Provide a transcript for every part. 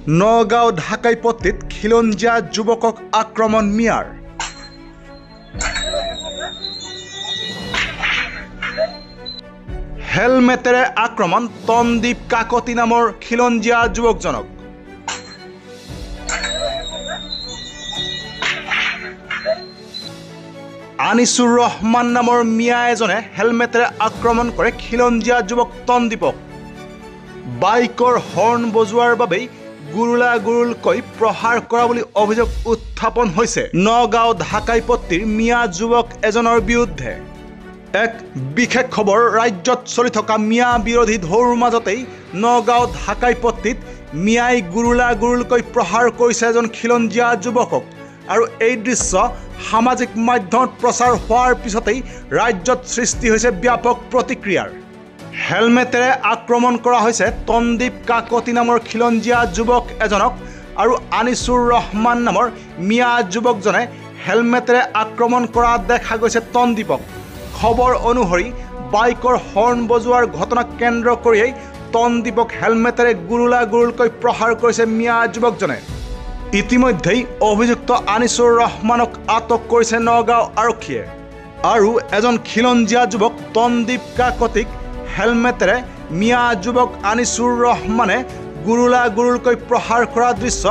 নগাঁও ঢাকাইপট্টিত খিলঞ্জীয়া যুৱকক আক্ৰমণ মিয়াৰ। হেলমেটেৰে আক্ৰমণ তন্দীপ কাকতি নামৰ খিলঞ্জীয়া যুৱকজনক। আনিছুৰ ৰহমান নামৰ মিয়া এজনে হেলমেটেৰে আক্ৰমণ কৰে খিলঞ্জীয়া যুৱক তন্দীপক। বাইকৰ হৰ্ণ বজোৱাৰ বাবেই গুৰুলা গুৰুলকৈ প্ৰহাৰ কৰা বুলি অভিযোগ উত্থাপন হৈছে নগাঁও ঢাকাইপট্টিৰ মিয়া যুৱক এজনৰ বিৰুদ্ধে। এক বিশেষ খবৰ, ৰাজ্যত চলি থকা মিয়া বিৰোধী ঢৌৰ মাজতেই নগাঁও ঢাকাইপট্টিত মিয়াই গুৰুলা গুৰুলকৈ প্ৰহাৰ কৰিছে এজন খিলঞ্জীয়া যুৱকক। আৰু এই দৃশ্য সামাজিক মাধ্যমত প্ৰচাৰ হোৱাৰ পিছতেই ৰাজ্যত সৃষ্টি হৈছে ব্যাপক প্ৰতিক্ৰিয়াৰ। হেলমেটেৰে আক্ৰমণ কৰা হৈছে তন্দীপ কাকতি নামৰ খিলঞ্জীয়া যুৱক এজনক আৰু আনিছুৰ ৰহমান নামৰ মিয়া যুৱকজনে হেলমেটেৰে আক্ৰমণ কৰা দেখা গৈছে তন্দীপক। খবৰ অনুসৰি বাইকৰ হৰ্ণ বজোৱাৰ ঘটনাক কেন্দ্ৰ কৰিয়েই তন্দীপক হেলমেটেৰে গুৰুলা গুৰুলকৈ প্ৰহাৰ কৰিছে মিয়া যুৱকজনে। ইতিমধ্যেই অভিযুক্ত আনিছুৰ ৰহমানক আটক কৰিছে নগাঁও আৰক্ষীয়ে আৰু এজন খিলঞ্জীয়া যুৱক তন্দীপ কাকতিক হেলমেটেৰে মিয়া যুৱক আনিছুৰ ৰহমানে গুৰুলা গুৰুলকৈ প্ৰহাৰ কৰা দৃশ্য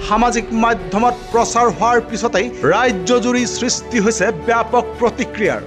সামাজিক মাধ্যমত প্ৰচাৰ হোৱাৰ পিছতেই ৰাজ্যজুৰি সৃষ্টি হৈছে ব্যাপক প্ৰতিক্ৰিয়াৰ।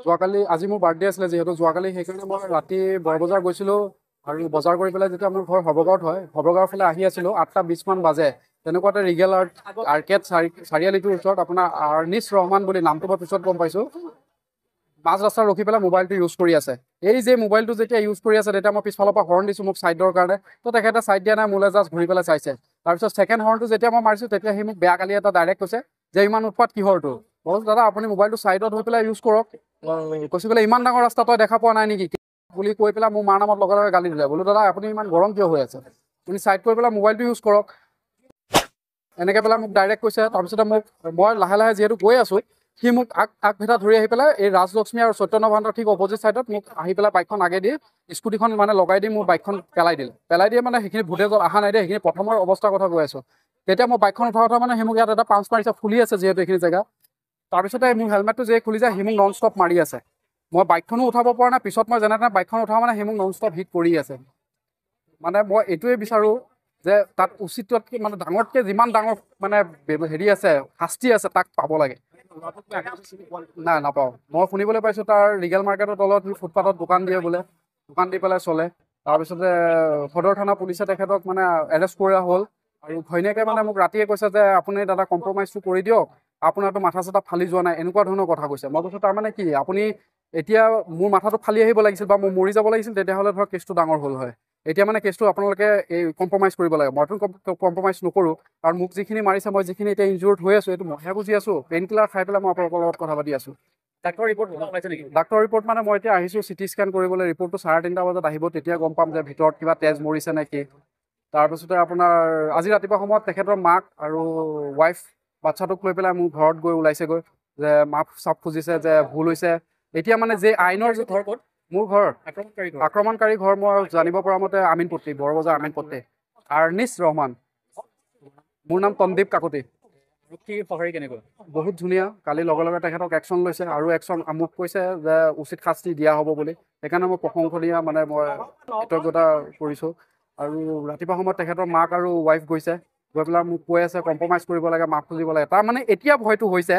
যোৱাকালি আজি মোৰ বাৰ্থডে আছিলে, যিহেতু যোৱাকালি সেইকাৰণে মই ৰাতি বৰবজাৰ গৈছিলোঁ আৰু বজাৰ কৰি পেলাই যেতিয়া মোৰ ঘৰ হবগাঁৱত হয়, হবগাঁৱৰ ফালে আহি আছিলোঁ 8:20 মান বাজে। তেনেকুৱাতে ৰিগেল আৰ্কেড চাৰিআলিটোৰ ওচৰত আপোনাৰ আনিছ ৰহমান বুলি নামটো মই পিছত গম পাইছোঁ, মাজ ৰাস্তাত ৰখি পেলাই মোবাইলটো ইউজ কৰি আছে। এই যে মোবাইলটো যেতিয়া ইউজ কৰি আছে তেতিয়া মই পিছফালৰ পৰা হৰ্ণ দিছোঁ মোক ছাইডৰ কাৰণে, তো তেখেতে ছাইড দিয়া নাই, মোলৈ জাষ্ট ঘূৰি পেলাই চাইছে। তাৰপিছত ছেকেণ্ড হৰ্ণটো যেতিয়া মই মাৰিছোঁ তেতিয়া সি মোক বেয়া গালি এটা ডাইৰেক্ট কৈছে যে ইমান উৎপাত কিহৰটো। মই কৈছোঁ দাদা আপুনি মোবাইলটো ছাইডত হৈ পেলাই ইউজ কৰক, কৈছোঁ বোলে ইমান ডাঙৰ ৰাস্তা তই দেখা পোৱা নাই নেকি বুলি কৈ পেলাই মোৰ মাৰ নামত লগে লগে গালি দিলে। বোলো দাদা আপুনি ইমান গৰম কিয় হৈ আছে, আপুনি ছাইড কৰি পেলাই মোবাইলটো ইউজ কৰক, এনেকৈ পেলাই মোক ডাইৰেক্ট কৈছে। তাৰপিছতে মই লাহে লাহে যিহেতু গৈ আছোঁ, সি মোক আগভেটা ধৰি আহি পেলাই এই ৰাজলক্ষ্মী আৰু চৈতন্য ভাণ্ডাৰ ঠিক অপজিট ছাইডত মোক আহি পেলাই বাইকখন আগে দি স্কুটিখন মানে লগাই দি মোৰ বাইকখন পেলাই দিয়ে মানে সেইখিনি ফুটেজত অহা নাই দিয়ে, সেইখিনি প্ৰথমৰ অৱস্থাৰ কথা কৈ আছোঁ। তেতিয়া মই বাইকখন উঠা মানে সি মোক ইয়াত এটা পাঞ্চ মাৰিছে, ফুলি আছে যিহেতু এইখিনি জেগা। তাৰপিছতে মোৰ হেলমেটটো যে খুলি যায় সি মোক নন ষ্টপ মাৰি আছে, মই বাইকখনো উঠাব পৰা নাই। পিছত মই যেনে তেনে বাইকখন উঠাওঁ মানে সি মোক নন ষ্টপ হিট কৰি আছে। মানে মই এইটোৱে বিচাৰোঁ যে তাত উচিততকৈ মানে ডাঙৰতকৈ যিমান ডাঙৰ মানে হেৰি আছে শাস্তি আছে তাক পাব লাগে। নাই নাপাওঁ, মই শুনিবলৈ পাইছোঁ তাৰ ৰিগেল মাৰ্কেটৰ তলত ফুটপাথত দোকান দিয়ে বোলে, দোকান দি পেলাই চলে। তাৰপিছতে সদৰ থানা পুলিচে তেখেতক মানে এৰেষ্ট কৰা হ'ল আৰু ঘৈণীয়েকে মানে মোক ৰাতিয়ে কৈছে যে আপুনি দাদা কম্প্ৰমাইজটো কৰি দিয়ক, আপোনাৰতো মাথা চাথা ফালি যোৱা নাই, এনেকুৱা ধৰণৰ কথা কৈছে। মই কৈছোঁ তাৰমানে কি আপুনি এতিয়া মোৰ মাথাটো ফালি আহিব লাগিছিল বা মোৰ মৰি যাব লাগিছিল, তেতিয়াহ'লে ধৰক কেছটো ডাঙৰ হ'ল হয়। এতিয়া মানে কেছটো আপোনালোকে এই কম্প্ৰমাইজ কৰিব লাগে, মইতো কম্প্ৰমাইজ নকৰোঁ, কাৰণ মোক যিখিনি মাৰিছে মই যিখিনি এতিয়া ইনজুৰ্ড হৈ আছোঁ এইটো মইহে বুজি আছোঁ, পেইন কিলাৰ খাই পেলাই মই আপোনালোকৰ লগত কথা পাতি আছোঁ। ডাক্তৰ ৰিপৰ্ট মানে মই এতিয়া আহিছোঁ চিটি স্কেন কৰিবলৈ, ৰিপৰ্টটো 3:30 বজাত আহিব, তেতিয়া গম পাম যে ভিতৰত কিবা তেজ মৰিছে নে কি। তাৰপিছতে আপোনাৰ আজি ৰাতিপুৱা সময়ত তেখেতৰ মাক আৰু ৱাইফ বাচ্ছাটোক লৈ পেলাই মোৰ ঘৰত গৈ ওলাইছেগৈ যে মাপ চাপ খুজিছে যে ভুল হৈছে। এতিয়া মানে যে আইনৰ যে ঘৰ ক'ত, মোৰ ঘৰ আক্ৰমণকাৰী ঘৰ মই জানিব পৰা মতে আমিনপট্টি, বৰবজাৰ আমিনপট্টি। আনিছ ৰহমান, মোৰ নাম তন্দীপ কাকতি। বহুত ধুনীয়া, কালি লগে লগে তেখেতক একশ্যন লৈছে আৰু একশ্যন মোক কৈছে যে উচিত শাস্তি দিয়া হ'ব বুলি, সেইকাৰণে মই প্ৰশংসনীয় মানে মই কৃতজ্ঞতা কৰিছোঁ। আৰু ৰাতিপুৱা সময়ত তেখেতৰ মাক আৰু ৱাইফ গৈছে, গৈ পেলাই মোক কৈ আছে কম্প্ৰমাইজ কৰিব লাগে, মাফ খুজিব লাগে। তাৰ মানে এতিয়া ভয়টো হৈছে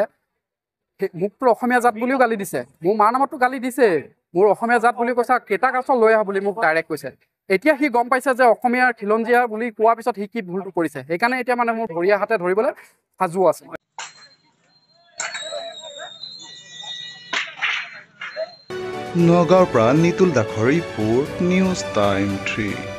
মোকতো অসমীয়া জাত বুলিও গালি দিছে, মোৰ মাৰ নামততো গালি দিছে, মোৰ অসমীয়া জাত বুলি কৈছে, কেইটা কাছ লৈ আহা বুলি মোক ডাইৰেক্ট কৈছে। এতিয়া সি গম পাইছে যে অসমীয়াৰ খিলঞ্জীয়া বুলি কোৱাৰ পিছত সি কি ভুলটো কৰিছে, সেইকাৰণে এতিয়া মানে মোৰ ভৰিয়া হাতে ধৰিবলৈ সাজু আছে। নগাঁৱৰ পৰা নিতুল দাসৰ ৰিপৰ্ট, নিউজ টাইম 3।